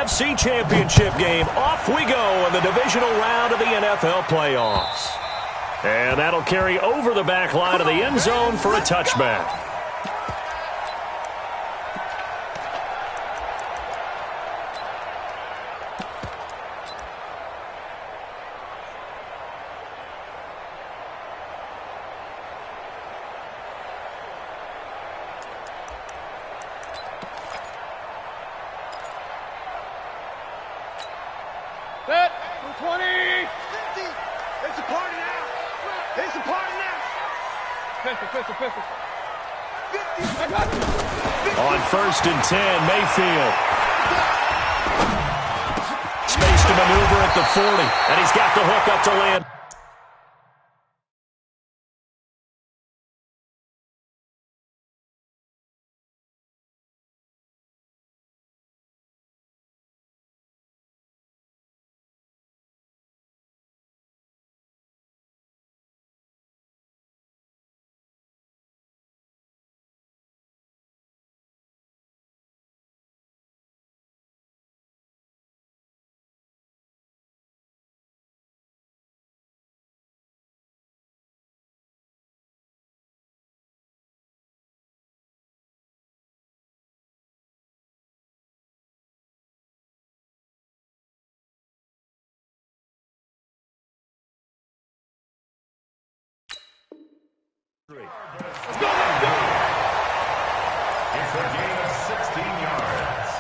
AFC Championship game. Off we go in the divisional round of the NFL playoffs. And that'll carry over the back line of the end zone for a touchback. Set. 20. 50. It's a party now. It's a party now. Pistol. 50. I got you. On 1st and 10, Mayfield. Space to maneuver at the 40, and he's got the hook up to land. Let's go! It's a gain of 16 yards.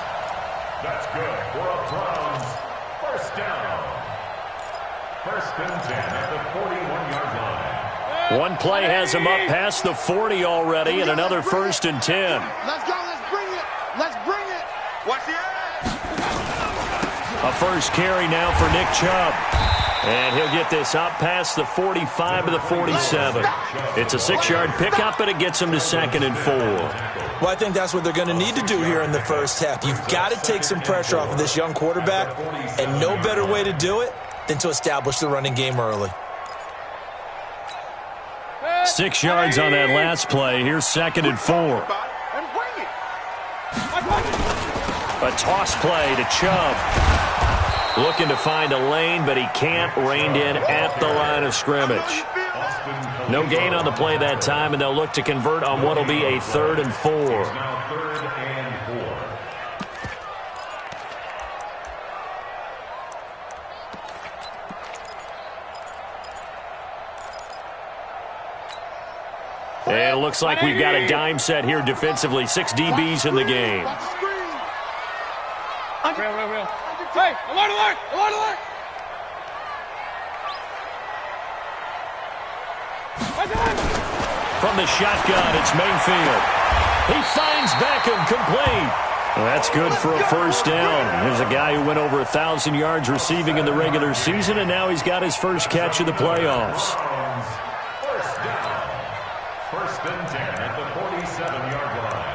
That's good for a Browns first down. 1st and 10 at the 41-yard line. One play has him up past the 40 already, and another 1st and 10. Let's go. Let's bring it. Let's bring it. Watch the edge. A first carry now for Nick Chubb. And he'll get this up past the 45 to the 47. It's a 6-yard pickup, and it gets him to 2nd and 4. Well, I think that's what they're going to need to do here in the first half. You've got to take some pressure off of this young quarterback, and no better way to do it than to establish the running game early. 6 yards on that last play. Here's 2nd and 4. A toss play to Chubb. Looking to find a lane, but he can't. Reined in at the line of scrimmage. No gain on the play that time, and they'll look to convert on what will be a 3rd and 4. And it looks like we've got a dime set here defensively. 6 DBs in the game. Real. Hey, alert! From the shotgun, it's Mayfield. He finds Beckham, complete. Well, that's good for a first down. Here's a guy who went over 1,000 yards receiving in the regular season, and now he's got his first catch of the playoffs. First down. 1st and 10 at the 47-yard line.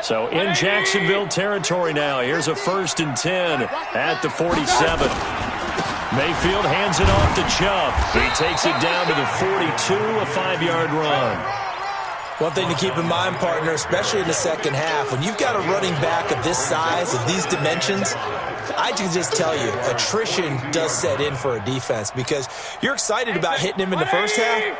So in Jacksonville territory now. Here's a 1st and 10 at the 47. Mayfield hands it off to Chubb. He takes it down to the 42, a 5-yard run. One thing to keep in mind, partner, especially in the second half, when you've got a running back of this size, of these dimensions, I can just tell you, attrition does set in for a defense because you're excited about hitting him in the first half.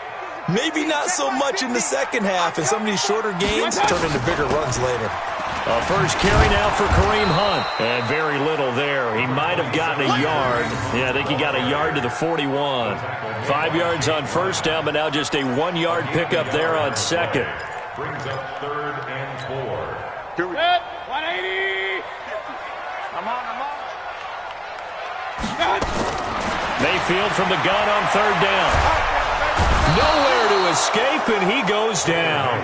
Maybe not so much in the second half, and some of these shorter gains turn into bigger runs later. A first carry now for Kareem Hunt. And very little there. He might have gotten a yard. Yeah, I think he got a yard to the 41. 5 yards on first down, but now just a 1-yard pickup there on 2nd. Brings up 3rd and 4. Here we go. 180. I'm on. Mayfield from the gun on 3rd down. Nowhere to escape, and he goes down.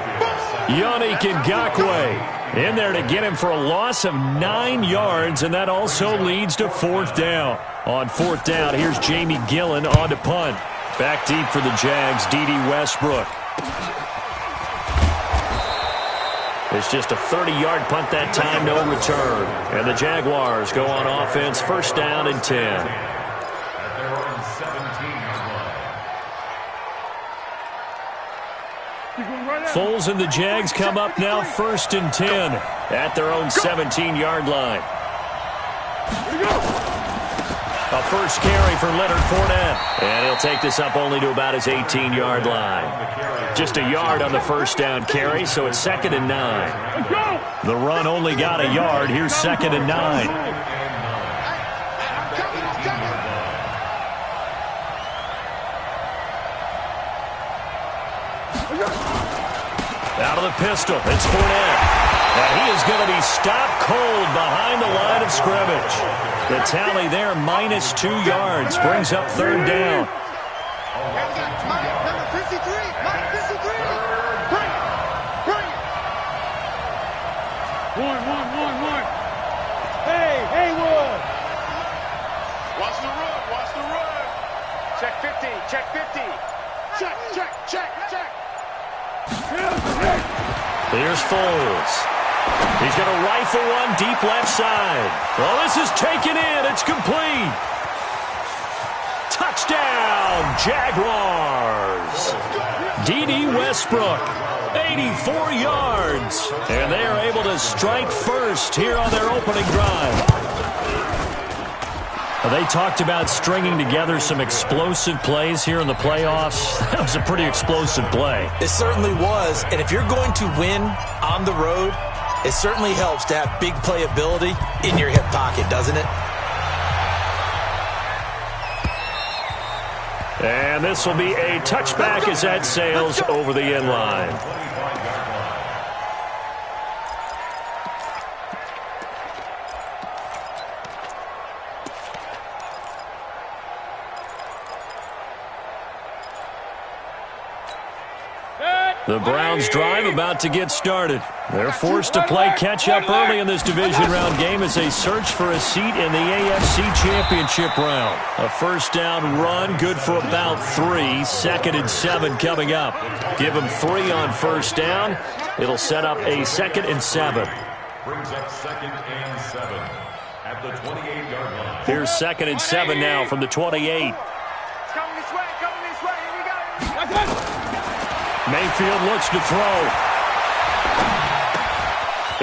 Yannick Ngakoue in there to get him for a loss of 9 yards, and that also leads to 4th down. On 4th down, here's Jamie Gillen on to punt. Back deep for the Jags, D.D. Westbrook. It's just a 30-yard punt that time, no return. And the Jaguars go on offense, 1st down and 10. At their own 17. Foles and the Jags come up now 1st and 10 at their own 17-yard line. A first carry for Leonard Fournette. And he'll take this up only to about his 18-yard line. Just a yard on the first down carry, so it's 2nd and 9. The run only got a yard. Here's 2nd and 9. Out of the pistol, it's Fournette. And he is going to be stopped cold behind the line of scrimmage. The tally there, -2 yards, brings up 3rd down. Number 53, Mike 53. Bring it. One. Hey, Haywood. Watch the run. Check 50. Check. Here's Foles. He's going to rifle one deep left side. Well, this is taken in. It's complete. Touchdown, Jaguars. D.D. Westbrook, 84 yards. And they are able to strike first here on their opening drive. They talked about stringing together some explosive plays here in the playoffs. That was a pretty explosive play. It certainly was. And if you're going to win on the road, it certainly helps to have big playability in your hip pocket, doesn't it? And this will be a touchback as that sails over the end line. The Browns drive about to get started. They're forced to play catch-up early in this division round game as they search for a seat in the AFC Championship round. A first down run, good for about 3. 2nd and 7 coming up. Give them 3 on first down. It'll set up a 2nd and 7. Brings up 2nd and 7 at the 28-yard line. Here's 2nd and 7 now from the 28. Coming this way. Here we go. Mayfield looks to throw.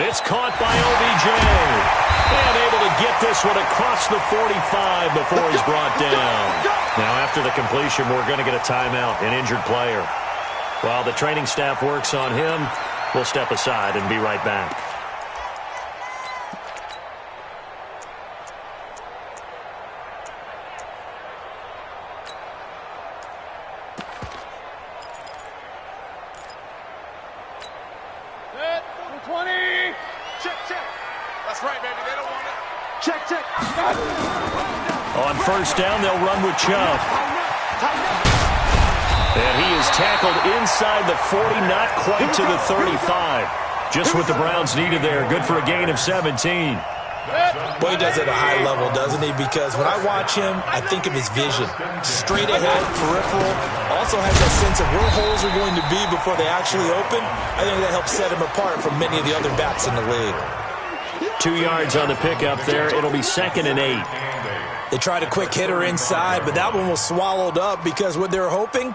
It's caught by OBJ. And able to get this one across the 45 before he's brought down. Now, after the completion, we're going to get a timeout, an injured player. While the training staff works on him, we'll step aside and be right back. On first down, they'll run with Chubb. And he is tackled inside the 40, not quite to the 35. Just what the Browns needed there. Good for a gain of 17. Boy, he does it at a high level, doesn't he? Because when I watch him, I think of his vision. Straight ahead, peripheral. Also has that sense of where holes are going to be before they actually open. I think that helps set him apart from many of the other backs in the league. 2 yards on the pickup there. It'll be 2nd and 8. They tried a quick hitter inside, but that one was swallowed up because what they're hoping,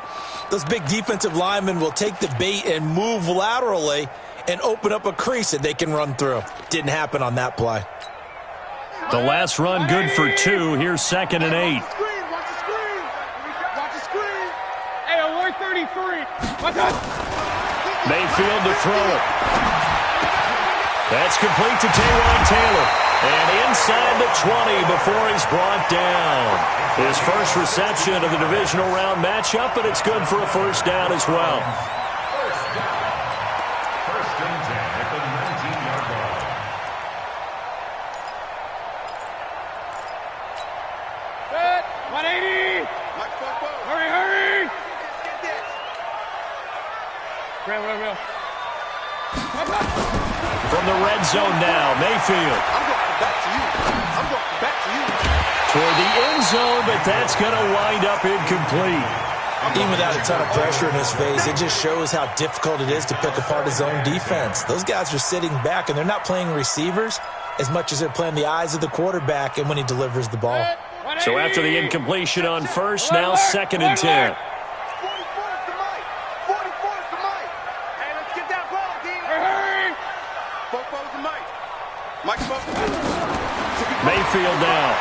those big defensive linemen will take the bait and move laterally and open up a crease that they can run through. Didn't happen on that play. The last run good for 2. Here's 2nd and 8. Watch the screen. Hey, alert 33. Mayfield to throw it. That's complete to Taywan Taylor. And inside the 20 before he's brought down. His first reception of the divisional round matchup, but it's good for a first down as well. First and 10 at the 19-yard line. Set. 180. Hurry. Real. From the red zone now, Mayfield. I'm going back to you. Toward the end zone, but that's going to wind up incomplete. Even without a ton of pressure in his face, it just shows how difficult it is to pick apart his own defense. Those guys are sitting back, and they're not playing receivers as much as they're playing the eyes of the quarterback and when he delivers the ball. So after the incompletion on first, now 2nd and 10. field now.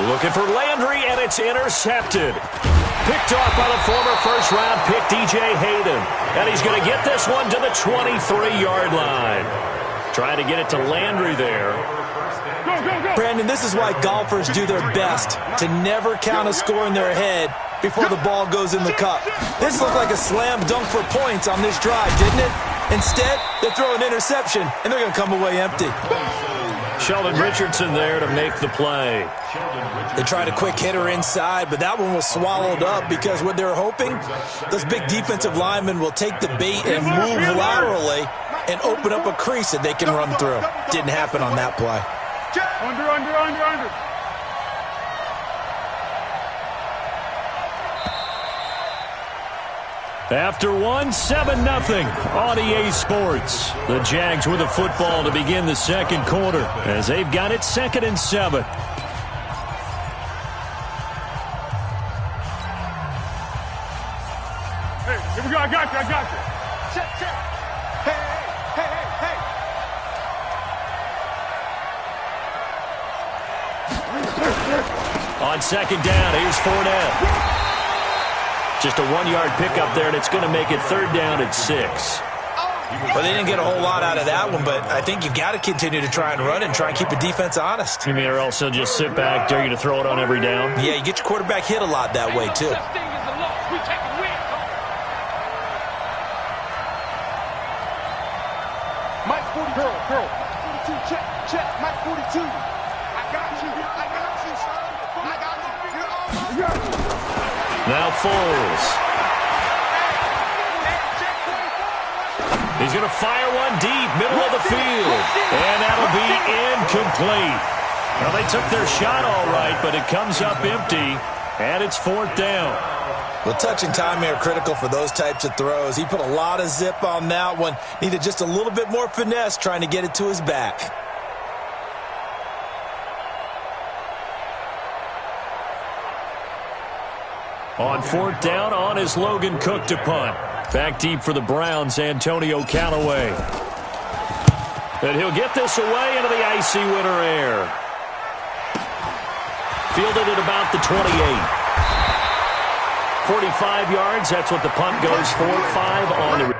Looking for Landry, and it's intercepted. Picked off by the former first-round pick, DJ Hayden. And he's going to get this one to the 23-yard line. Trying to get it to Landry there. Brandon, this is why golfers do their best to never count a score in their head before the ball goes in the cup. This looked like a slam dunk for points on this drive, didn't it? Instead, they throw an interception, and they're going to come away empty. Sheldon Richardson there to make the play. They tried a quick hitter inside, but that one was swallowed up because what they're hoping, those big defensive linemen will take the bait and move laterally and open up a crease that they can run through. Didn't happen on that play. Under. After one, 7-0 on EA Sports. The Jags with the football to begin the second quarter as they've got it 2nd and 7. Hey, here we go. I got you. Check. Hey. On 2nd down, here's Fournette. Just a 1-yard pickup there, and it's going to make it 3rd down at 6. Well, they didn't get a whole lot out of that one, but I think you've got to continue to try and run and try and keep the defense honest. You mean, or else they'll just sit back, dare you to throw it on every down? Yeah, you get your quarterback hit a lot that way, too. Mike 40. Curl. 42, check. Mike 42. I got you, son. I got you. Now Foles. He's going to fire one deep, middle of the field. And that'll be incomplete. Well, they took their shot all right, but it comes up empty, and it's 4th down. Well, touch and timing are critical for those types of throws. He put a lot of zip on that one. Needed just a little bit more finesse trying to get it to his back. On 4th down, on is Logan Cook to punt. Back deep for the Browns, Antonio Callaway. And he'll get this away into the icy winter air. Fielded at about the 28. 45 yards, that's what the punt goes for. 5 on the...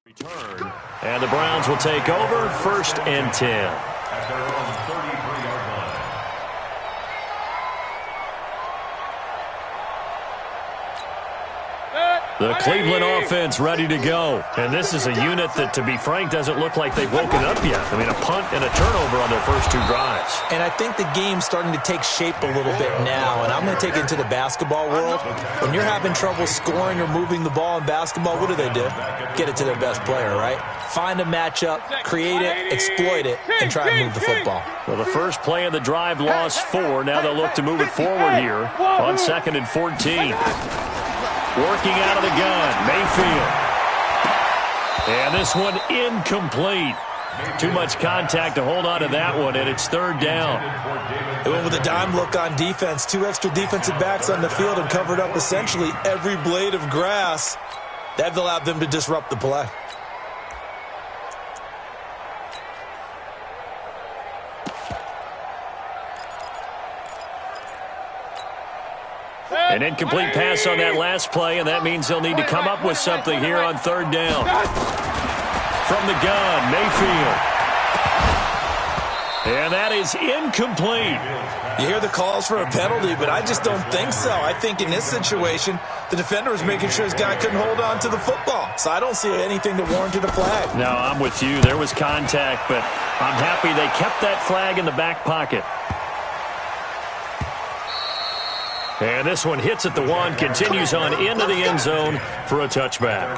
Return. And the Browns will take over 1st and 10. At their own 33-yard line. The Cleveland offense ready to go. And this is a unit that, to be frank, doesn't look like they've woken up yet. I mean, a punt and a turnover on their first 2 drives. And I think the game's starting to take shape a little bit now. And I'm going to take it into the basketball world. When you're having trouble scoring or moving the ball in basketball, what do? Get it to their best player, right? Find a matchup, create it, exploit it, and try and move the football. Well, the first play of the drive lost 4. Now they'll look to move it forward here on 2nd and 14. Working out of the gun, Mayfield. And this one incomplete. Too much contact to hold on to that one, and it's 3rd down. They went with a dime look on defense. 2 extra defensive backs on the field and covered up essentially every blade of grass. That allowed them to disrupt the play. An incomplete pass on that last play, and that means they'll need to come up with something here on 3rd down. From the gun, Mayfield. And that is incomplete. You hear the calls for a penalty, but I just don't think so. I think in this situation, the defender was making sure his guy couldn't hold on to the football. So I don't see anything that warranted a flag. No, I'm with you. There was contact, but I'm happy they kept that flag in the back pocket. And this one hits at the 1, continues on into the end zone for a touchback.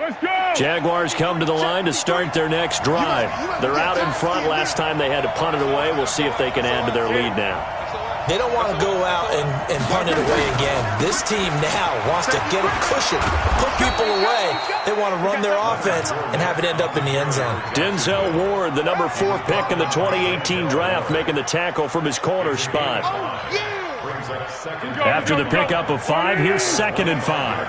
Let's go. Jaguars come to the line to start their next drive. They're out in front. Last time they had to punt it away. We'll see if they can add to their lead now. They don't want to go out and punt it away again. This team now wants to get a cushion, put people away. They want to run their offense and have it end up in the end zone. Denzel Ward, the number 4 pick in the 2018 draft, making the tackle from his corner spot. After the pickup of 5, here's 2nd and 5.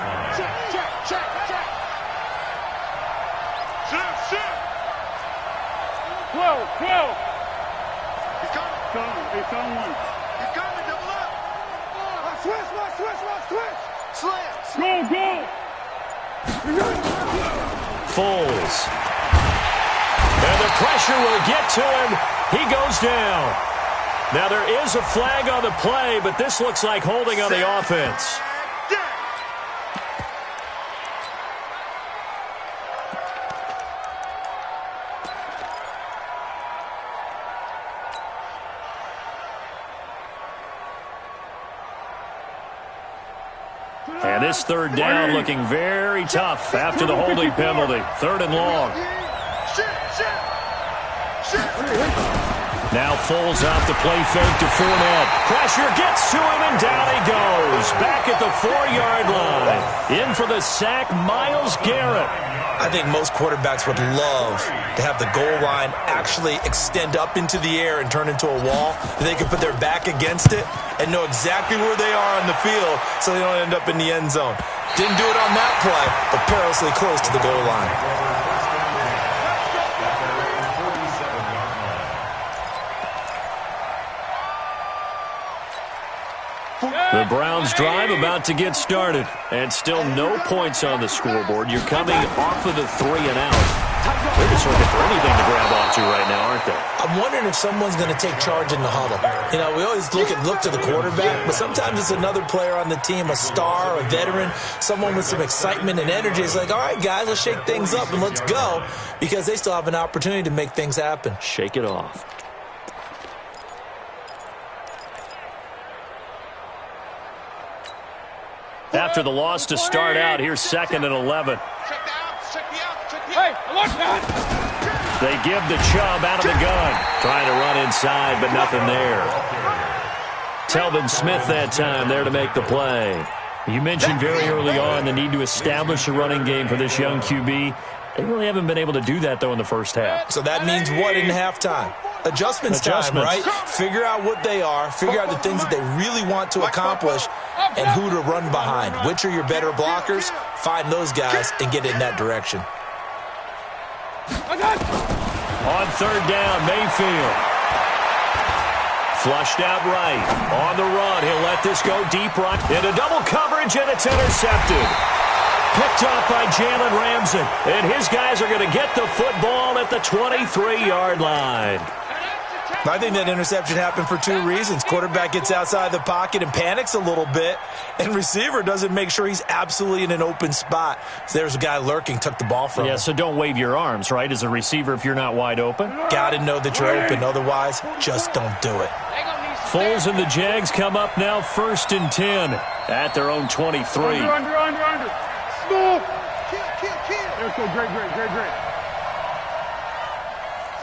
It's on one. He's coming, double up. Switch. Slams. Go. Foles. And the pressure will get to him. He goes down. Now there is a flag on the play, but this looks like holding on the offense. And this 3rd down looking very tough after the holding penalty. 3rd and long. Now Foles off the play fake to Fournette. Pressure gets to him, and down he goes. Back at the 4-yard line. In for the sack, Myles Garrett. I think most quarterbacks would love to have the goal line actually extend up into the air and turn into a wall. They can put their back against it and know exactly where they are on the field so they don't end up in the end zone. Didn't do it on that play, but perilously close to the goal line. The Browns drive about to get started, and still no points on the scoreboard. You're coming off of the 3 and out. They're just looking for anything to grab onto right now, aren't they? I'm wondering if someone's going to take charge in the huddle. You know, we always look to the quarterback, but sometimes it's another player on the team, a star, a veteran, someone with some excitement and energy. It's like, all right, guys, let's shake things up and let's go, because they still have an opportunity to make things happen. Shake it off. After the loss to start out, here's 2nd and 11. Hey, look that. They give the Chubb out of the gun. Trying to run inside, but nothing there. Telvin Smith that time there to make the play. You mentioned very early on the need to establish a running game for this young QB. They really haven't been able to do that, though, in the first half. So that means what in halftime? Adjustments time, right? Figure out what they are, figure out the things that they really want to accomplish, and who to run behind. Which are your better blockers? Find those guys and get in that direction. On 3rd down, Mayfield. Flushed out right. On the run, he'll let this go deep right. Into double coverage, and it's intercepted. Picked off by Jalen Ramsey. And his guys are going to get the football at the 23-yard line. I think that interception happened for 2 reasons. Quarterback gets outside the pocket and panics a little bit, and receiver doesn't make sure he's absolutely in an open spot. So there's a guy lurking, took the ball from him. Yeah, so don't wave your arms, right, as a receiver if you're not wide open? Got to know that you're open. Otherwise, just don't do it. Foles and the Jags come up now 1st and 10 at their own 23. Under. Smooth. Kill. Let's go, great.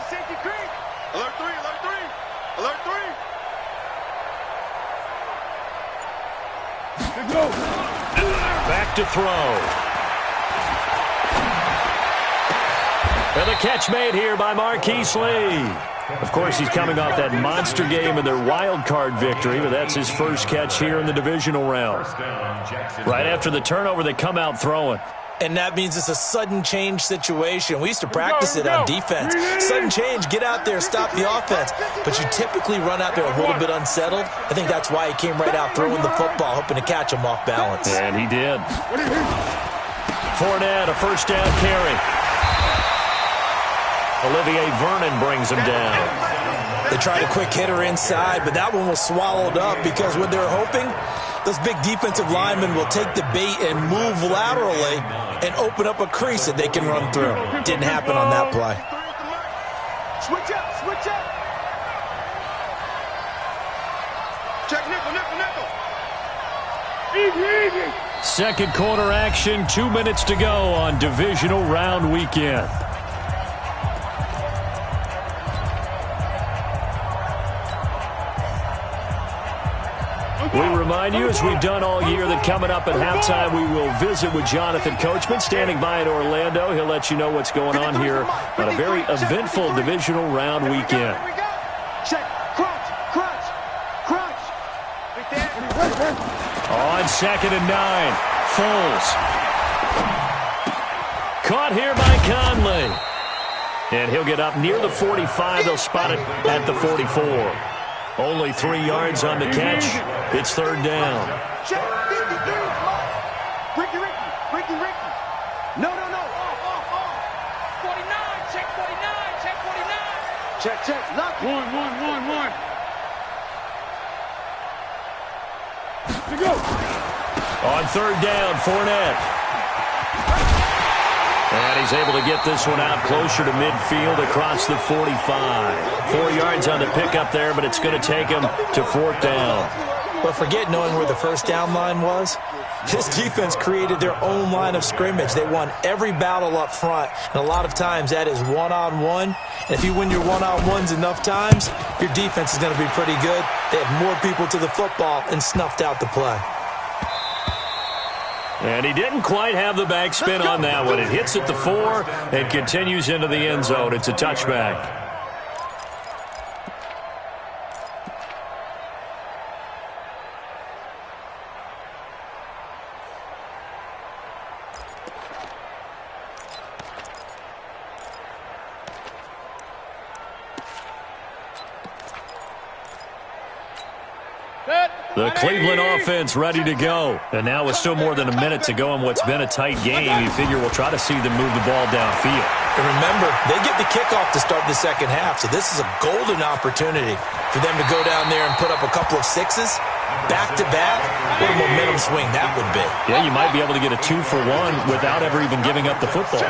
Safety creek. Alert 3. Let's go. Back to throw. And the catch made here by Marquise Lee. Of course, he's coming off that monster game in their wild card victory, but that's his first catch here in the divisional round. Right after the turnover, they come out throwing. And that means it's a sudden change situation. We used to practice it on defense. Sudden change, get out there, stop the offense. But you typically run out there a little bit unsettled. I think that's why he came right out throwing the football, hoping to catch him off balance. And he did. Fournette, a 1st down carry. Olivier Vernon brings him down. They tried a quick hitter inside, but that one was swallowed up because what they're hoping, those big defensive linemen will take the bait and move laterally and open up a crease that they can run through. Didn't happen on that play. Switch up. Check nickel. Easy. Second quarter action, 2 minutes to go on divisional round weekend. We remind you, as we've done all year, that coming up at halftime, we will visit with Jonathan Coachman, standing by in Orlando. He'll let you know what's going on here on a very eventful divisional round weekend. Check. Crunch. On 2nd and 9, Foles. Caught here by Conley. And he'll get up near the 45. They'll spot it at the 44. Only 3 yards on the catch. It's third down. Check 53. Ricky. No. Off. 49. Check 49. Check. Lock. One. Here we go. On third down, Fournette. And he's able to get this one out closer to midfield across the 45. 4 yards on the pickup there, but it's going to take him to fourth down. But forget knowing where the first down line was. This defense created their own line of scrimmage. They won every battle up front, and a lot of times that is one-on-one. And if you win your one-on-ones enough times, your defense is going to be pretty good. They have more people to the football and snuffed out the play. And he didn't quite have the backspin on that one. It hits at the 4 and continues into the end zone. It's a touchback. The Cleveland offense ready to go. And now with still more than a minute to go in what's been a tight game, you figure we'll try to see them move the ball downfield. And remember, they get the kickoff to start the second half, so this is a golden opportunity for them to go down there and put up a couple of sixes. Back-to-back, what a momentum swing that would be. Yeah, you might be able to get a 2-for-1 without ever even giving up the football.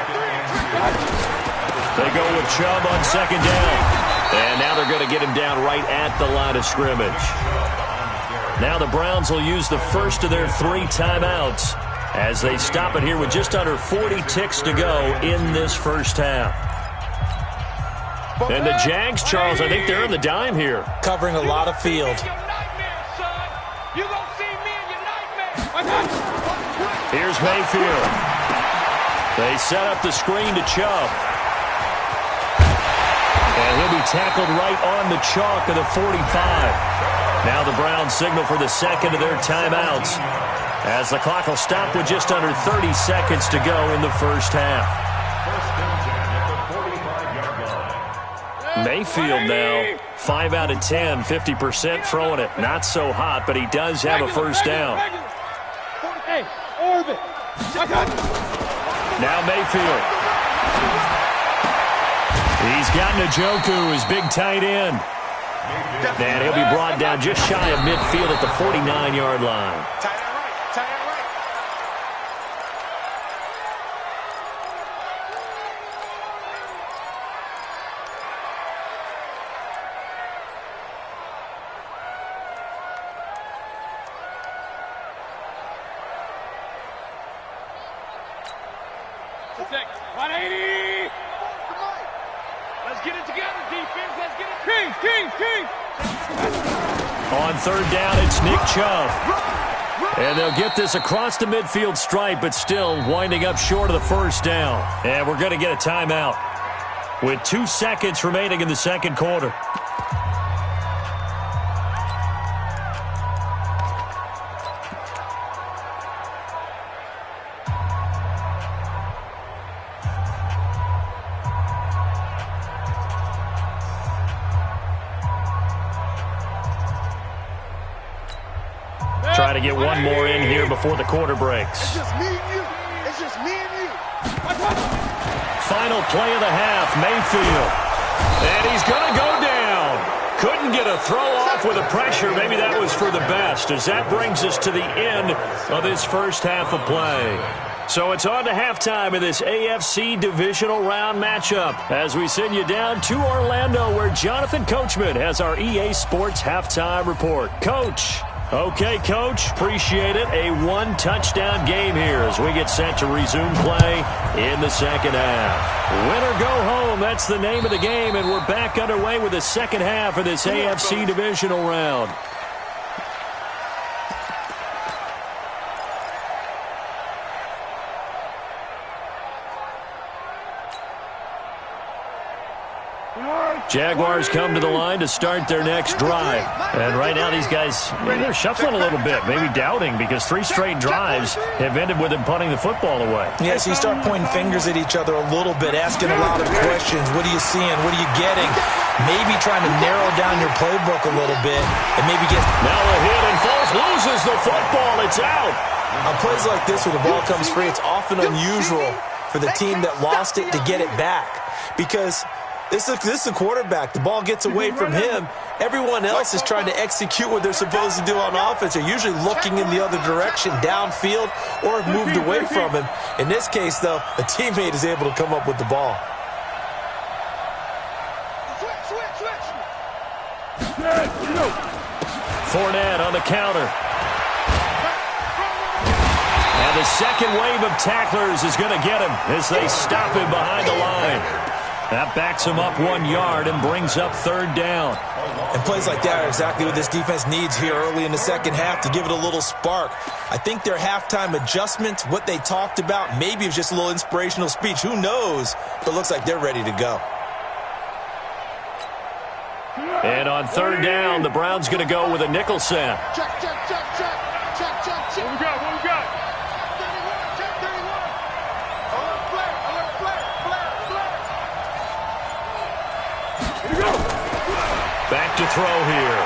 They go with Chubb on second down. And now they're going to get him down right at the line of scrimmage. Now the Browns will use the first of their 3 timeouts as they stop it here with just under 40 ticks to go in this first half. And the Jags, Charles, I think they're in the dime here. Covering a lot of field. Here's Mayfield. They set up the screen to Chubb. And he'll be tackled right on the chalk of the 45. Now the Browns signal for the second of their timeouts as the clock will stop with just under 30 seconds to go in the first half. Mayfield now 5 out of 10, 50% throwing it. Not so hot, but he does have a first down. Now Mayfield. He's got Njoku, his big tight end. And he'll be brought down just shy of midfield at the 49-yard line. Let's get it together, defense. Let's get it. King. On third down, it's Nick Chubb. And they'll get this across the midfield stripe, but still winding up short of the first down. And we're going to get a timeout with 2 seconds remaining in the second quarter. Try to get one more in here before the quarter breaks. It's just me and you. Final play of the half, Mayfield. And he's going to go down. Couldn't get a throw off with the pressure. Maybe that was for the best, as that brings us to the end of this first half of play. So it's on to halftime in this AFC divisional round matchup as we send you down to Orlando, where Jonathan Coachman has our EA Sports halftime report. Coach. Okay, Coach, appreciate it. A one-touchdown game here as we get set to resume play in the second half. Win or go home, that's the name of the game, and we're back underway with the second half of this AFC divisional round. Jaguars come to the line to start their next drive. And right now these guys, they're shuffling a little bit, maybe doubting, because 3 straight drives have ended with them punting the football away. Yeah, so you start pointing fingers at each other a little bit, asking a lot of questions. What are you seeing? What are you getting? Maybe trying to narrow down your playbook a little bit and maybe get... Now a hit and falls, loses the football. It's out. On plays like this where the ball comes free, it's often unusual for the team that lost it to get it back because... This is a quarterback. The ball gets away from him. Everyone else is trying to execute what they're supposed to do on offense. They're usually looking in the other direction, downfield, or have moved away from him. In this case, though, a teammate is able to come up with the ball. Fournette on the counter. And the second wave of tacklers is going to get him as they stop him behind the line. That backs him up 1 yard and brings up third down. And plays like that are exactly what this defense needs here early in the second half to give it a little spark. I think their halftime adjustments, what they talked about, maybe it was just a little inspirational speech. Who knows? But it looks like they're ready to go. And on third down, the Browns going to go with a nickel set. Check. What we got? Back to throw here.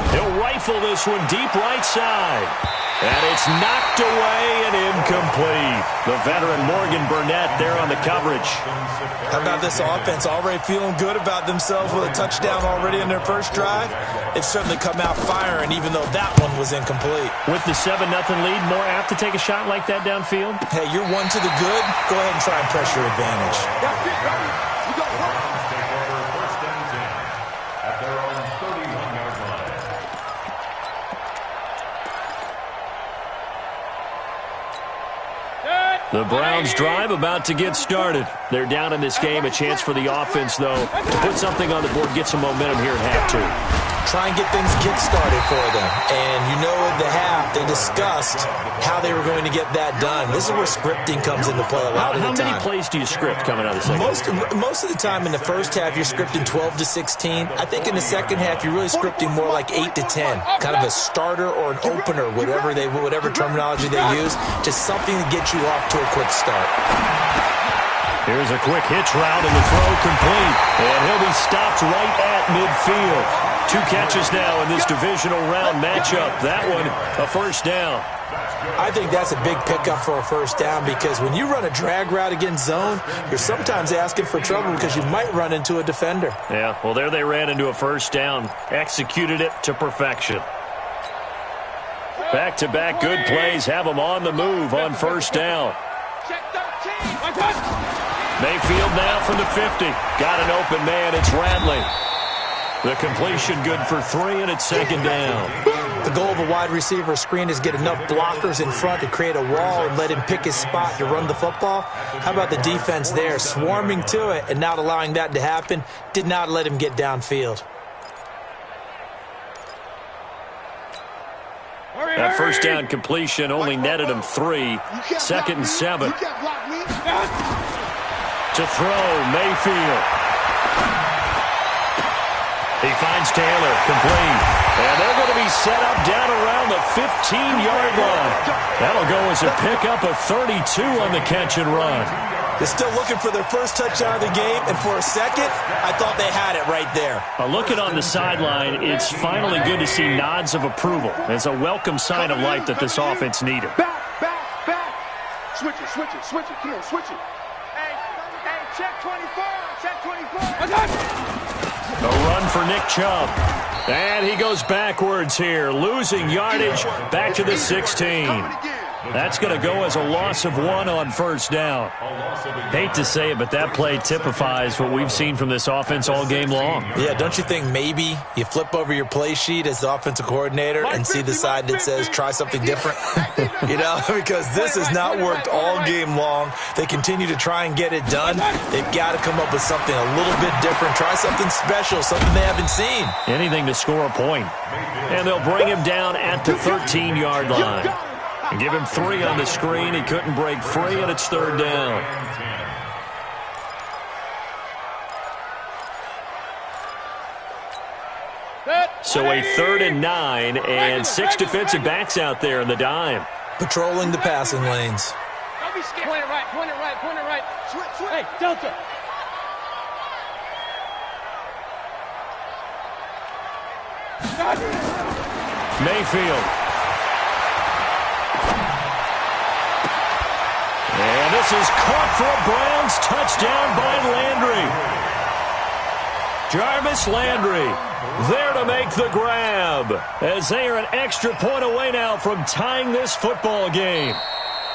He'll rifle this one deep right side. And it's knocked away and incomplete. The veteran Morgan Burnett there on the coverage. How about this offense already feeling good about themselves with a touchdown already in their first drive? They've certainly come out firing, even though that one was incomplete. With the 7-0 lead, more apt to take a shot like that downfield? Hey, you're 1 to the good. Go ahead and try and press your advantage. The Browns drive about to get started. They're down in this game. A chance for the offense, though, to put something on the board, get some momentum here at half two. Try and get things kick-started for them. And you know at the half, they discussed how they were going to get that done. This is where scripting comes into play a lot of the time. How many plays do you script coming out of the second half? Most of the time in the first half, you're scripting 12 to 16. I think in the second half, you're really scripting more like 8 to 10. Kind of a starter or an opener, whatever terminology they use, just something to get you off to a quick start. Here's a quick hitch route and the throw complete. And he'll be stopped right at midfield. 2 catches now in this divisional round matchup. That one, a first down. I think that's a big pickup for a first down because when you run a drag route against zone, you're sometimes asking for trouble because you might run into a defender. Yeah, well, there they ran into a first down. Executed it to perfection. Back-to-back good plays have them on the move on first down. Mayfield now from the 50. Got an open man. It's Radley. The completion good for 3, and it's second down. The goal of a wide receiver screen is get enough blockers in front to create a wall and let him pick his spot to run the football. How about the defense there, swarming to it and not allowing that to happen? Did not let him get downfield. That first down completion only netted him 3. Second and 7. To throw, Mayfield. He finds Taylor, complete. And they're going to be set up down around the 15-yard line. That'll go as a pickup of 32 on the catch and run. They're still looking for their first touchdown of the game, and for a second, I thought they had it right there. Looking on the sideline, it's finally good to see nods of approval. It's a welcome sign of life that this offense needed. Back. Switch it. Come on, switch it. Hey, check 24. I got it. A run for Nick Chubb. And he goes backwards here, losing yardage back to the 16. That's going to go as a loss of 1 on first down. Hate to say it, but that play typifies what we've seen from this offense all game long. Yeah, don't you think maybe you flip over your play sheet as the offensive coordinator and see the side that says try something different? You know, because this has not worked all game long. They continue to try and get it done. They've got to come up with something a little bit different. Try something special, something they haven't seen. Anything to score a point. And they'll bring him down at the 13-yard line. And give him 3 on the screen. He couldn't break free, and it's third down. So a 3rd and 9, and 6 defensive backs out there in the dime. Patrolling the passing lanes. Don't be scared. Point it right, point it right, point it right. Switch. Hey, Delta. Mayfield. And this is caught for a Browns touchdown by Landry. Jarvis Landry there to make the grab as they are an extra point away now from tying this football game.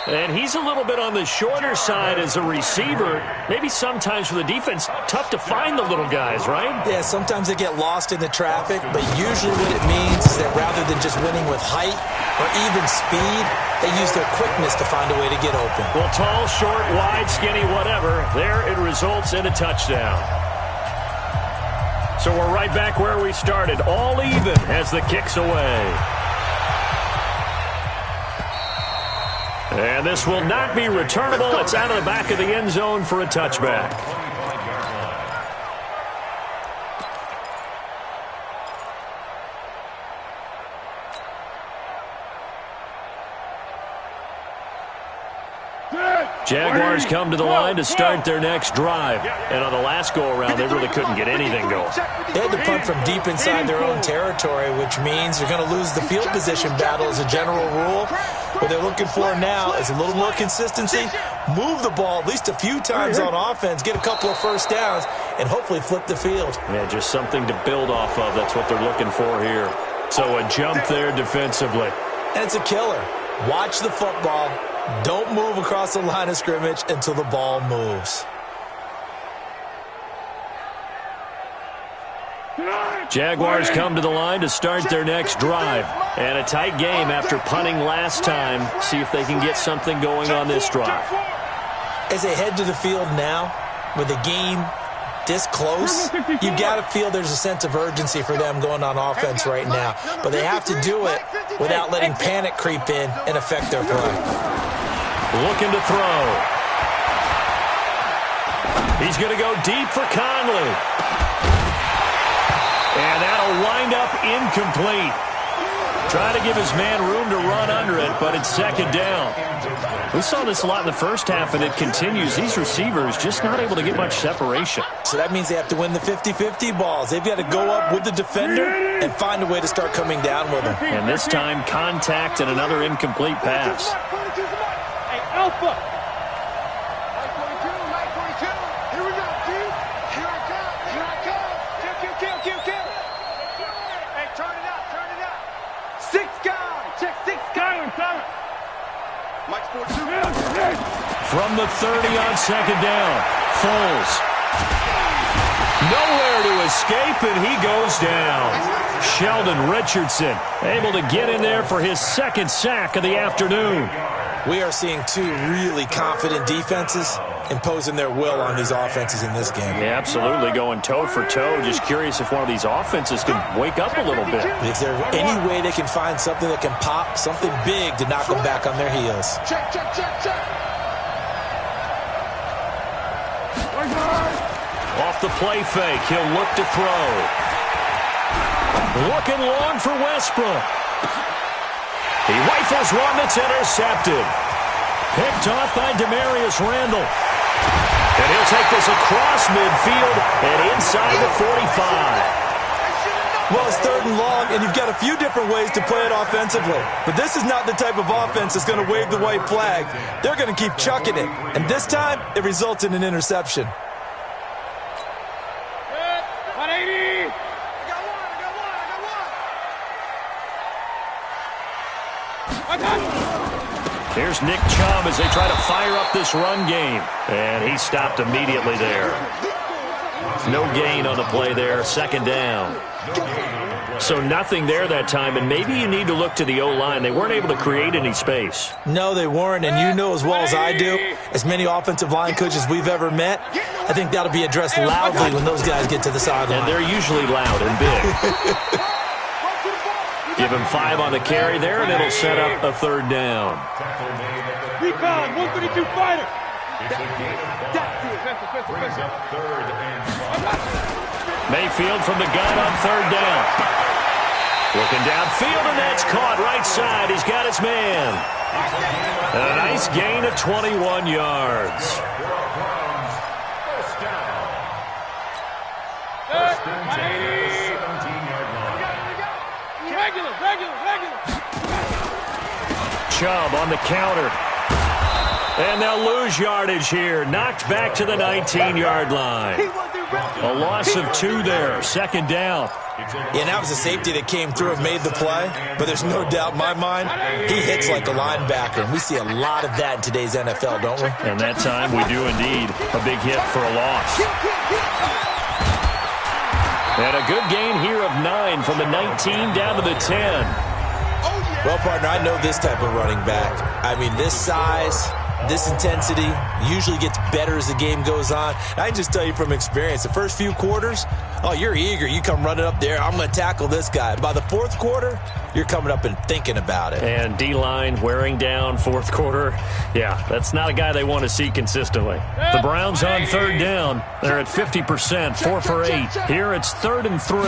And he's a little bit on the shorter side as a receiver. Maybe sometimes for the defense, tough to find the little guys, right? Yeah, sometimes they get lost in the traffic, but usually what it means is that rather than just winning with height or even speed, they use their quickness to find a way to get open. Well, tall, short, wide, skinny, whatever, there it results in a touchdown. So we're right back where we started, all even as the kick's away. And this will not be returnable. It's out of the back of the end zone for a touchback. Jaguars come to the line to start their next drive. And on the last go-around, they really couldn't get anything going. They had to punt from deep inside their own territory, which means they're going to lose the field position battle as a general rule. What they're looking for now is a little more consistency, move the ball at least a few times on offense, get a couple of first downs, and hopefully flip the field. Yeah, just something to build off of. That's what they're looking for here. So a jump there defensively. And it's a killer. Watch the football. Don't move across the line of scrimmage until the ball moves. Jaguars come to the line to start their next drive. And a tight game after punting last time. See if they can get something going on this drive. As they head to the field now, with the game this close, you've got to feel there's a sense of urgency for them going on offense right now. But they have to do it without letting panic creep in and affect their play. Looking to throw. He's going to go deep for Conley. And that'll wind up incomplete. Trying to give his man room to run under it, but it's second down. We saw this a lot in the first half, and it continues. These receivers just not able to get much separation. So that means they have to win the 50-50 balls. They've got to go up with the defender and find a way to start coming down with him. And this time, contact and another incomplete pass. Hey, Alpha. 922. Here we go, dude. Here I come. Here I come. Kill. Hey, turn it up. 6 guys. Check 6 guys. Mike's 42. From the 30 on second down, Foles. Nowhere to escape, and he goes down. Sheldon Richardson able to get in there for his second sack of the afternoon. We are seeing two really confident defenses imposing their will on these offenses in this game. Yeah, absolutely, going toe for toe. Just curious if one of these offenses can wake up a little bit. Is there any way they can find something that can pop, something big to knock them back on their heels? Check. Off the play fake, he'll look to throw. Looking long for Westbrook. He rifles one that's intercepted. Picked off by Demarius Randall. And he'll take this across midfield and inside the 45. Well, it's 3rd and long, and you've got a few different ways to play it offensively. But this is not the type of offense that's going to wave the white flag. They're going to keep chucking it. And this time, it results in an interception. 180. I got one. Here's Nick Chubb as they try to fire up this run game. And he stopped immediately there. No gain on the play there, second down. So nothing there that time, and maybe you need to look to the O-line. They weren't able to create any space. No, they weren't, and you know as well as I do, as many offensive line coaches we've ever met, I think that'll be addressed loudly when those guys get to the sideline. And they're usually loud and big. Give him 5 on the carry there, and it'll set up a third down. Recon, 132 fighter. Mayfield from the gun on third down. Looking downfield, and that's caught right side. He's got his man. And a nice gain of 21 yards. First and 10 at the 17-yard line. Regular. Chubb on the counter. And they'll lose yardage here. Knocked back to the 19-yard line. A loss of 2 there. Second down. Yeah, and that was a safety that came through and made the play. But there's no doubt in my mind, he hits like a linebacker. And we see a lot of that in today's NFL, don't we? And that time we do indeed. A big hit for a loss. And a good gain here of 9 from the 19 down to the 10. Well, partner, I know this type of running back. I mean, this size, this intensity usually gets better as the game goes on. I can just tell you from experience, the first few quarters, oh, you're eager. You come running up there, I'm going to tackle this guy. By the fourth quarter, you're coming up and thinking about it. And D-line wearing down fourth quarter. Yeah, that's not a guy they want to see consistently. The Browns on third down. They're at 50%, 4 for 8. Here it's 3rd and 3.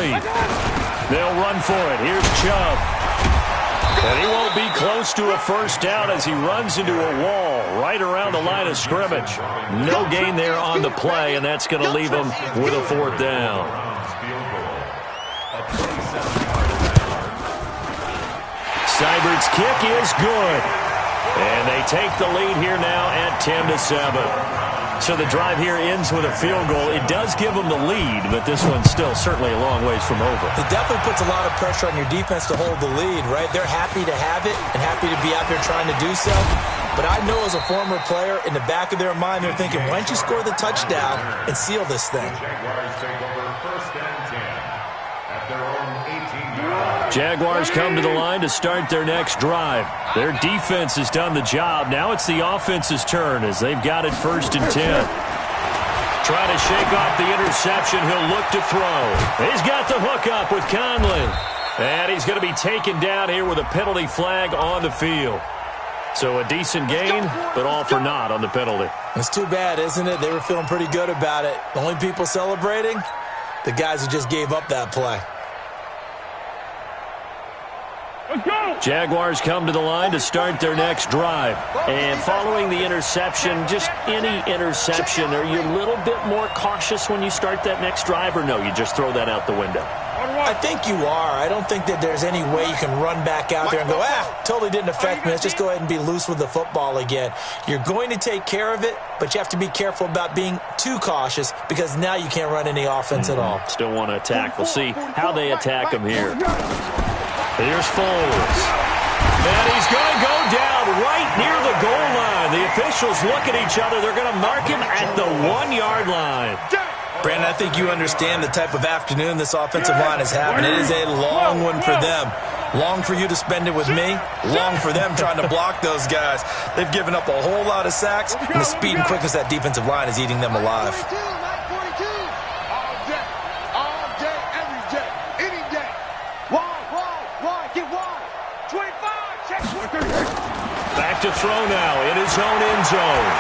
They'll run for it. Here's Chubb. And he won't be close to a first down as he runs into a wall right around the line of scrimmage. No gain there on the play, and that's going to leave him with a 4th down. Seibert's kick is good. And they take the lead here now at 10-7. So the drive here ends with a field goal. It does give them the lead, but this one's still certainly a long ways from over. It definitely puts a lot of pressure on your defense to hold the lead, right? They're happy to have it and happy to be out there trying to do so. But I know as a former player, in the back of their mind, they're thinking, why don't you score the touchdown and seal this thing? Jaguars come to the line to start their next drive. Their defense has done the job. Now it's the offense's turn as they've got it 1st and 10. Trying to shake off the interception. He'll look to throw. He's got the hook up with Conley. And he's going to be taken down here with a penalty flag on the field. So a decent gain, but all for naught on the penalty. It's too bad, isn't it? They were feeling pretty good about it. The only people celebrating, the guys who just gave up that play. Jaguars come to the line to start their next drive. And following the interception, just any interception, are you a little bit more cautious when you start that next drive, or no, you just throw that out the window? I think you are. I don't think that there's any way you can run back out there and go, totally didn't affect me. Let's just go ahead and be loose with the football again. You're going to take care of it, but you have to be careful about being too cautious because now you can't run any offense at all. Still want to attack. We'll see how they attack him here. Here's Foles. And he's going to go down right near the goal line. The officials look at each other. They're going to mark him at the 1-yard line. Brandon, I think you understand the type of afternoon this offensive line is having. It is a long one for them. Long for you to spend it with me. Long for them trying to block those guys. They've given up a whole lot of sacks, and the speed and quickness of that defensive line is eating them alive. Back to throw now in his own end zone.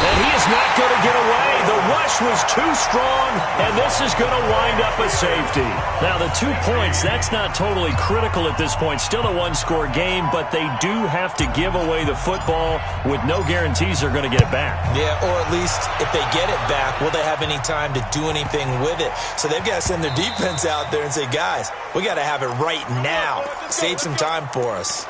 And he is not going to get away. The rush was too strong, and this is going to wind up a safety. Now, the 2 points, that's not totally critical at this point. Still a one-score game, but they do have to give away the football with no guarantees they're going to get it back. Yeah, or at least if they get it back, will they have any time to do anything with it? So they've got to send their defense out there and say, guys, we got to have it right now. Save some time for us.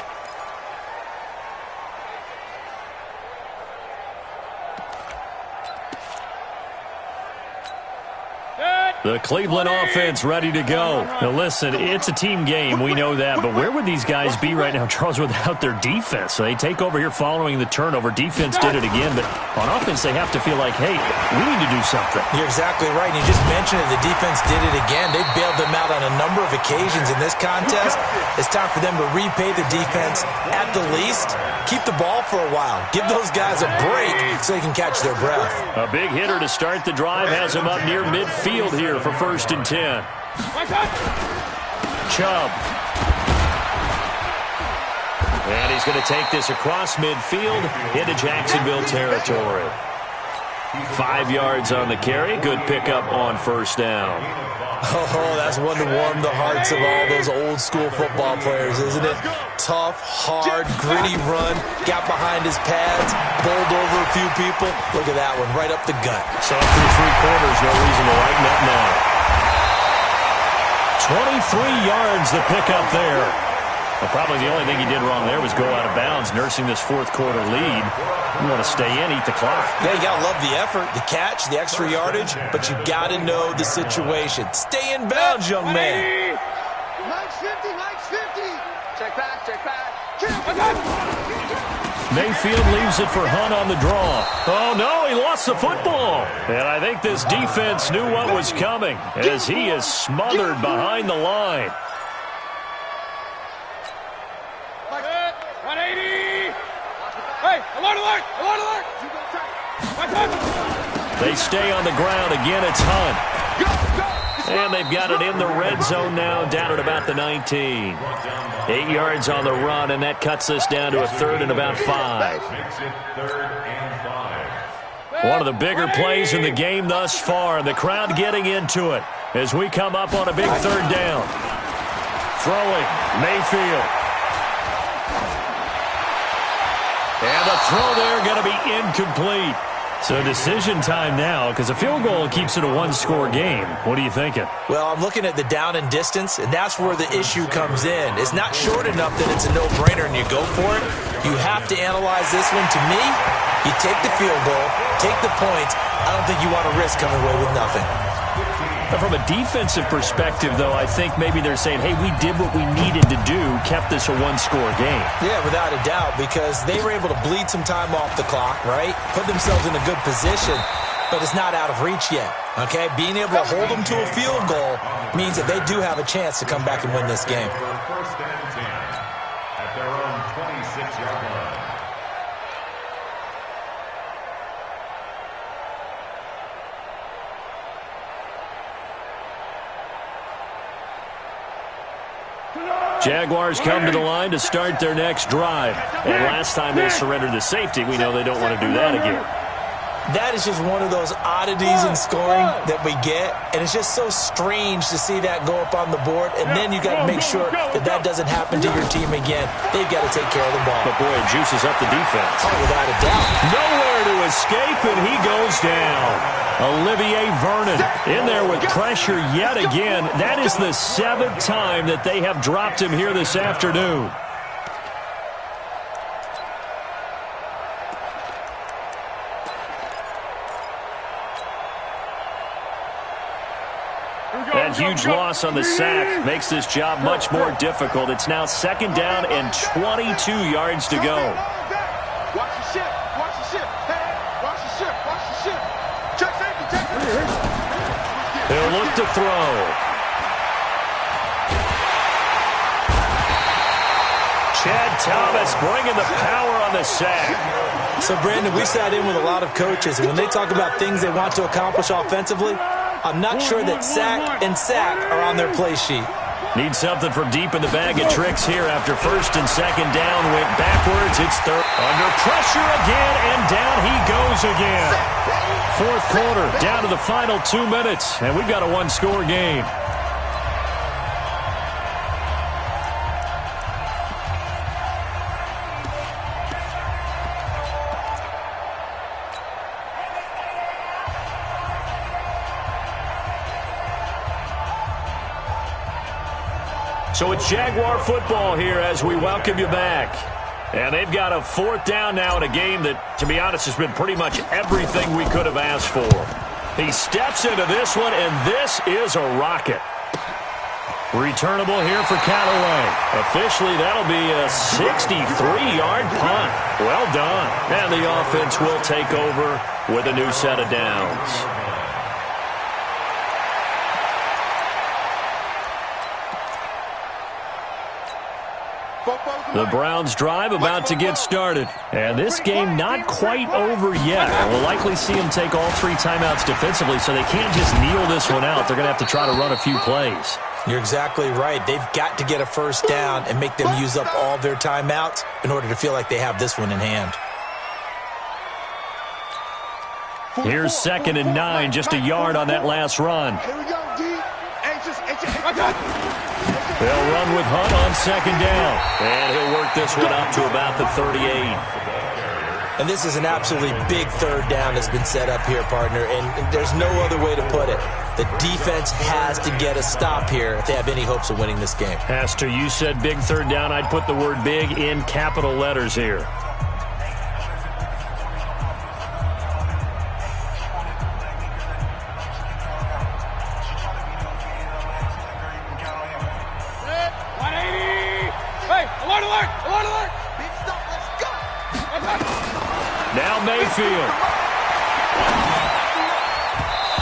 The Cleveland offense ready to go. Now, listen, it's a team game. We know that. But where would these guys be right now, Charles, without their defense? So they take over here following the turnover. Defense did it again. But on offense, they have to feel like, hey, we need to do something. You're exactly right. You just mentioned it. The defense did it again. They bailed them out on a number of occasions in this contest. It's time for them to repay the defense at the least. Keep the ball for a while. Give those guys a break so they can catch their breath. A big hitter to start the drive has him up near midfield here for 1st and 10. Chubb. And he's going to take this across midfield into Jacksonville territory. 5 yards on the carry. Good pickup on 1st down. Oh, that's one to warm the hearts of all those old-school football players, isn't it? Tough, hard, gritty run. Got behind his pads, bowled over a few people. Look at that one, right up the gut. So through 3 quarters, no reason to lighten up now. 23 yards the pickup there. Well, probably the only thing he did wrong there was go out of bounds, nursing this 4th quarter lead. You want to stay in, eat the clock. Yeah, you got to love the effort, the catch, the extra yardage, but you got to know the situation. Stay in bounds, young man. Mike's 50, Mike's 50. Check back, check back. Mayfield leaves it for Hunt on the draw. Oh, no, he lost the football. And I think this defense knew what was coming as he is smothered behind the line. 180. Hey, alert, alert, alert, alert. They stay on the ground. Again, it's Hunt. And they've got it in the red zone now, down at about the 19. 8 yards on the run, and that cuts us down to a 3rd and about 5. One of the bigger plays in the game thus far. The crowd getting into it as we come up on a big 3rd down. Throwing, Mayfield. And the throw there going to be incomplete. So decision time now, because a field goal keeps it a 1-score game. What are you thinking? Well, I'm looking at the down and distance, and that's where the issue comes in. It's not short enough that it's a no-brainer and you go for it. You have to analyze this one. To me, you take the field goal, take the points. I don't think you want to risk coming away with nothing. From a defensive perspective, though, I think maybe they're saying, hey, we did what we needed to do, kept this a 1-score game. Yeah, without a doubt, because they were able to bleed some time off the clock, right? Put themselves in a good position, but it's not out of reach yet, okay? Being able to hold them to a field goal means that they do have a chance to come back and win this game. 1st and 10 at their own 26-yard line. Jaguars come to the line to start their next drive. And last time they surrendered the safety, we know they don't want to do that again. That is just one of those oddities in scoring that we get, and it's just so strange to see that go up on the board, and then you got to make sure that that doesn't happen to your team again. They've got to take care of the ball. But, boy, it juices up the defense. Oh, without a doubt. Nowhere to escape, and he goes down. Olivier Vernon in there with pressure yet again. That is the 7th time that they have dropped him here this afternoon. That huge loss on the sack makes this job much more difficult. It's now 2nd down and 22 yards to go. Watch the ship, watch the ship. Hey, watch the ship, watch the ship. Check safety, check safety. They'll look to throw. Chad Thomas bringing the power on the sack. So, Brandon, we sat in with a lot of coaches, and when they talk about things they want to accomplish offensively, I'm not sure that sack and sack are on their play sheet. Need something from deep in the bag of tricks here after 1st and 2nd down. Went backwards. It's 3rd. Under pressure again, and down he goes again. 4th quarter, down to the final 2 minutes, and we've got a 1-score game. So it's Jaguar football here as we welcome you back. And they've got a 4th down now in a game that, to be honest, has been pretty much everything we could have asked for. He steps into this one, and this is a rocket. Returnable here for Callaway. Officially, that'll be a 63-yard punt. Well done. And the offense will take over with a new set of downs. The Browns' drive about to get started. And this game not quite over yet. We'll likely see them take all 3 timeouts defensively, so they can't just kneel this one out. They're going to have to try to run a few plays. You're exactly right. They've got to get a first down and make them use up all their timeouts in order to feel like they have this one in hand. Here's 2nd and 9, just a yard on that last run. Here we go, D. They'll run with Hunt on 2nd down. And he'll work this one up to about the 38. And this is an absolutely big 3rd down that's been set up here, partner, and there's no other way to put it. The defense has to get a stop here if they have any hopes of winning this game. Has to. You said big 3rd down. I'd put the word big in capital letters here. Now Mayfield.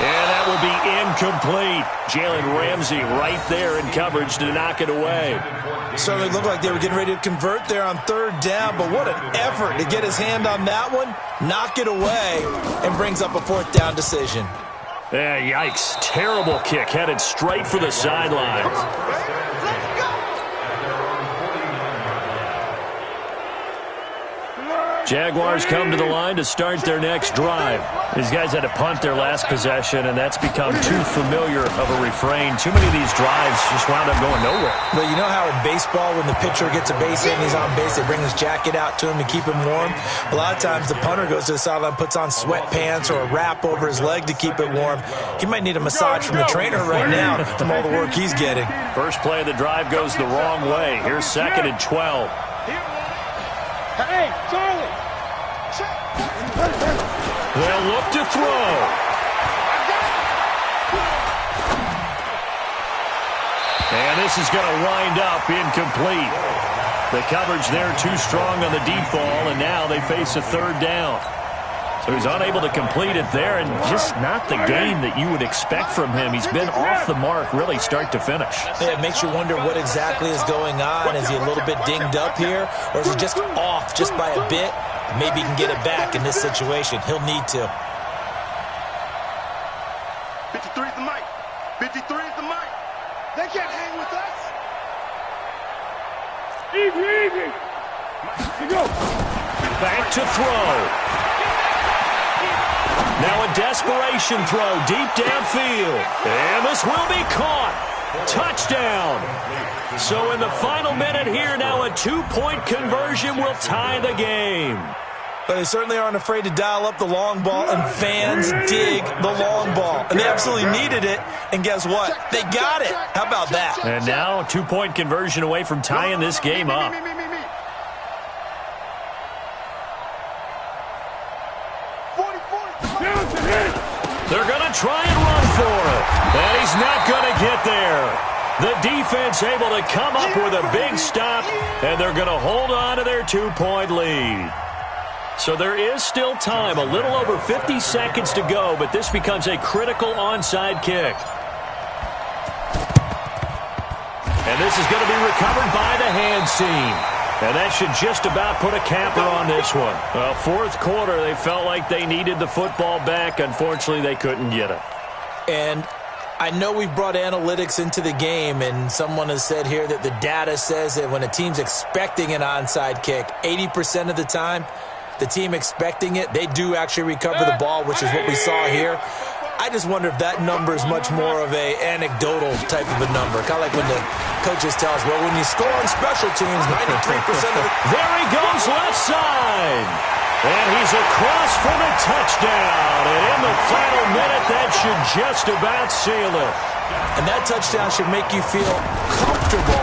And that will be incomplete. Jalen Ramsey right there in coverage to knock it away. Certainly looked like they were getting ready to convert there on 3rd down, but what an effort to get his hand on that one, knock it away, and brings up a 4th down decision. Yeah, yikes. Terrible kick headed straight for the sidelines. Jaguars come to the line to start their next drive. These guys had to punt their last possession, and that's become too familiar of a refrain. Too many of these drives just wound up going nowhere. But you know how in baseball, when the pitcher gets a base hit and he's on base, they bring his jacket out to him to keep him warm? A lot of times the punter goes to the sideline, puts on sweatpants or a wrap over his leg to keep it warm. He might need a massage from the trainer right now from all the work he's getting. First play of the drive goes the wrong way. Here's 2nd and 12. Hey, Charlie. They'll look to throw. And this is going to wind up incomplete. The coverage there too strong on the deep ball, and now they face a 3rd down. So he's unable to complete it there, and just not the game that you would expect from him. He's been off the mark really start to finish. Yeah, it makes you wonder what exactly is going on. Is he a little bit dinged up here, or is he just off just by a bit? Maybe he can get it back in this situation. He'll need to. 53 is the mic. 53 is the mic. They can't hang with us. Easy. You go. Back to throw. Now a desperation throw deep downfield. And this will be caught. Touchdown. So in the final minute here, now a 2-point conversion will tie the game. But they certainly aren't afraid to dial up the long ball, and fans dig the long ball. And they absolutely needed it, and guess what? They got it. How about that? And now a 2-point conversion away from tying this game up. They're going to try and run for it. And he's not going to get there. The defense able to come up with a big stop, and they're going to hold on to their 2-point lead. So there is still time, a little over 50 seconds to go, but this becomes a critical onside kick. And this is going to be recovered by the hands team. And that should just about put a capper on this one. Well, 4th quarter, they felt like they needed the football back. Unfortunately, they couldn't get it. And I know we've brought analytics into the game, and someone has said here that the data says that when a team's expecting an onside kick, 80% of the time, the team expecting it, they do actually recover the ball, which is what we saw here. I just wonder if that number is much more of a anecdotal type of a number. Kind of like when the coaches tell us, well, when you score on special teams, 93% of the... There he goes left side. And he's across for the touchdown. And in the final minute, that should just about seal it. And that touchdown should make you feel comfortable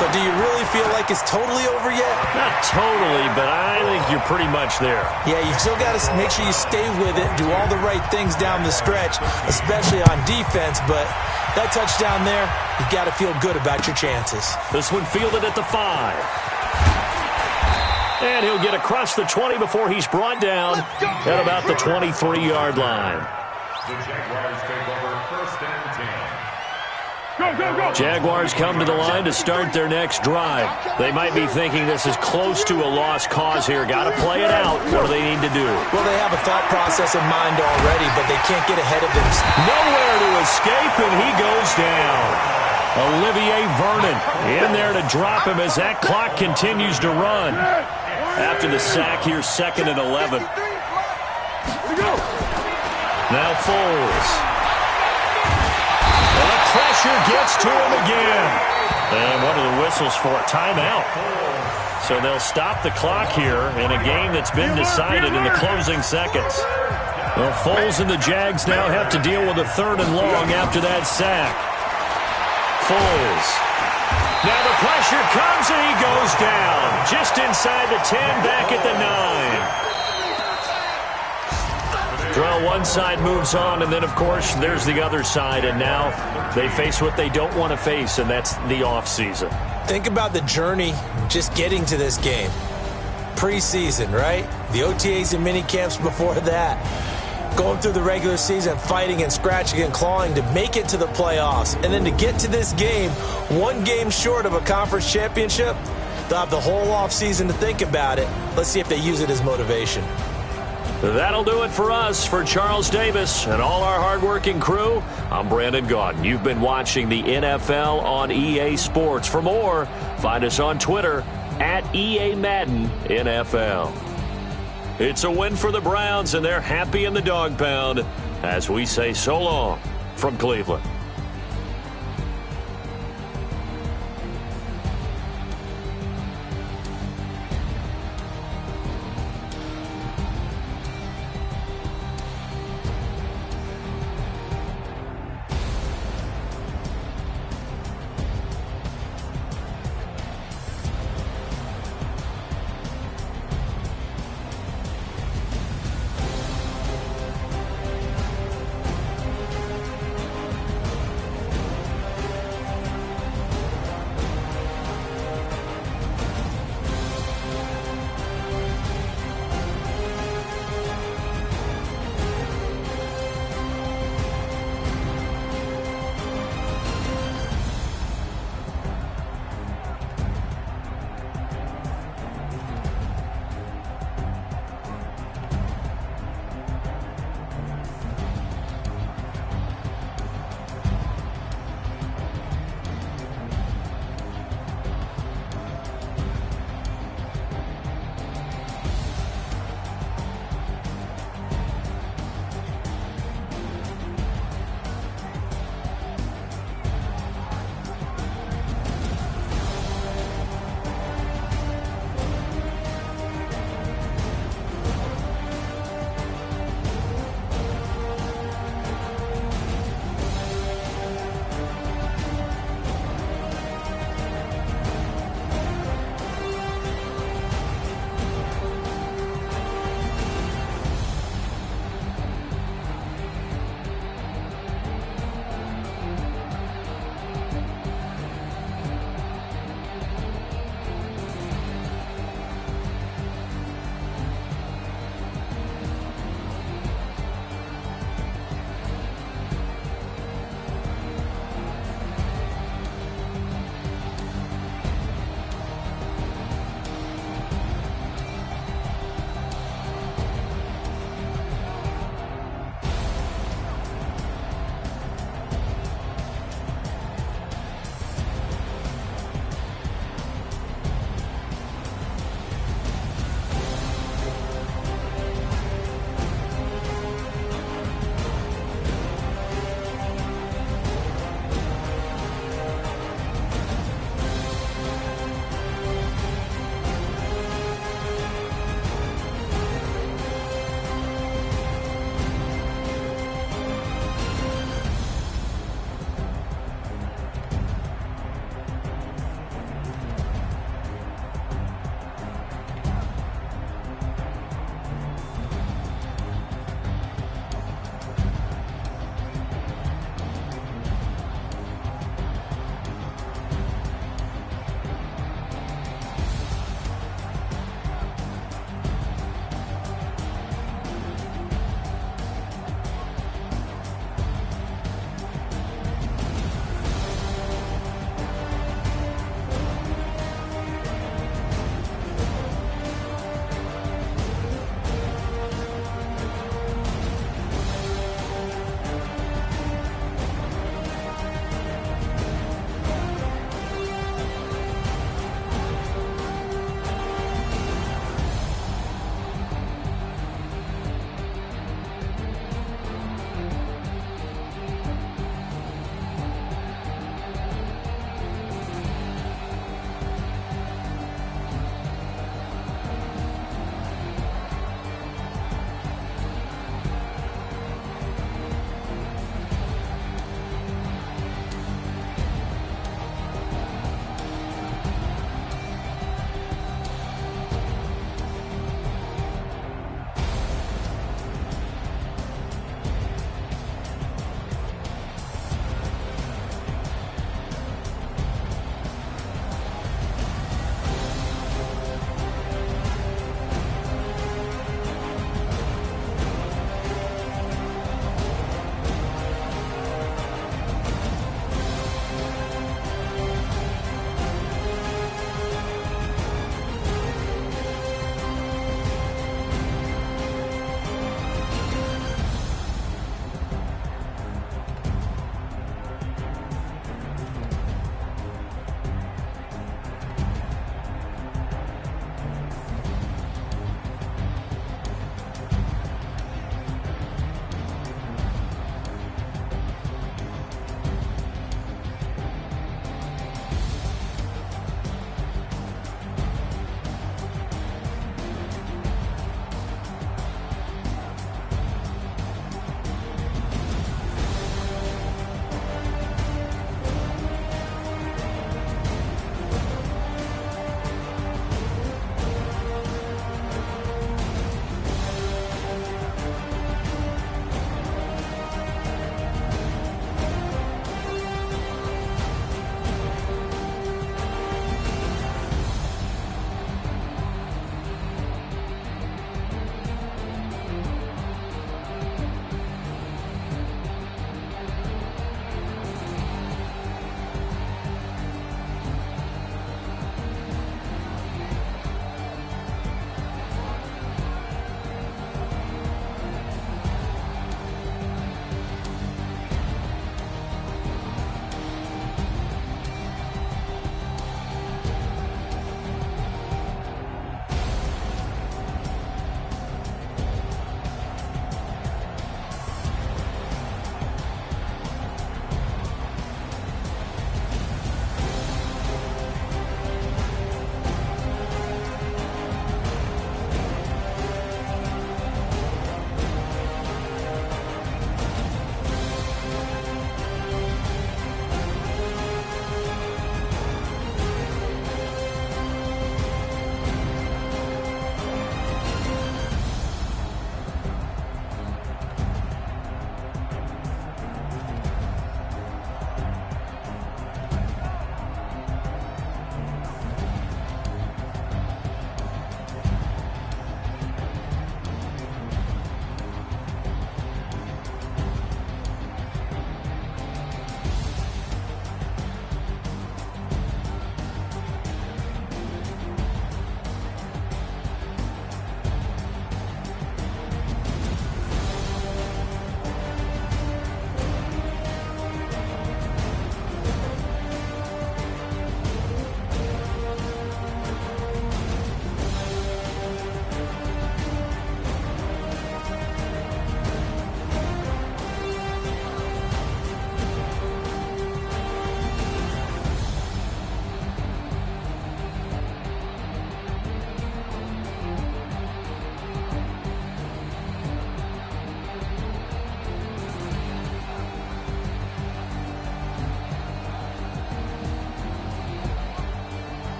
But do you really feel like it's totally over yet? Not totally, but I think you're pretty much there. Yeah, you still got to make sure you stay with it, do all the right things down the stretch, especially on defense. But that touchdown there, you got to feel good about your chances. This one fielded at the 5. And he'll get across the 20 before he's brought down at about the 23-yard line. The Jaguars take over 1st and 10. Jaguars come to the line to start their next drive. They might be thinking this is close to a lost cause here. Got to play it out. What do they need to do? Well, they have a thought process in mind already, but they can't get ahead of themselves. Nowhere to escape, and he goes down. Olivier Vernon in there to drop him as that clock continues to run. After the sack here, 2nd and 11. Now Foles. And the pressure gets to him again. And one of the whistles for a timeout. So they'll stop the clock here in a game that's been decided in the closing seconds. Well, Foles and the Jags now have to deal with a 3rd and long after that sack. Foles. Now the pressure comes and he goes down. Just inside the 10, back at the 9. Well, one side moves on, and then, of course, there's the other side, and now they face what they don't want to face, and that's the offseason. Think about the journey just getting to this game. Preseason, right? The OTAs and mini camps before that. Going through the regular season, fighting and scratching and clawing to make it to the playoffs. And then to get to this game, one game short of a conference championship, they'll have the whole offseason to think about it. Let's see if they use it as motivation. That'll do it for us. For Charles Davis and all our hardworking crew, I'm Brandon Gaudin. You've been watching the NFL on EA Sports. For more, find us on Twitter at EA Madden NFL. It's a win for the Browns, and they're happy in the dog pound as we say so long from Cleveland.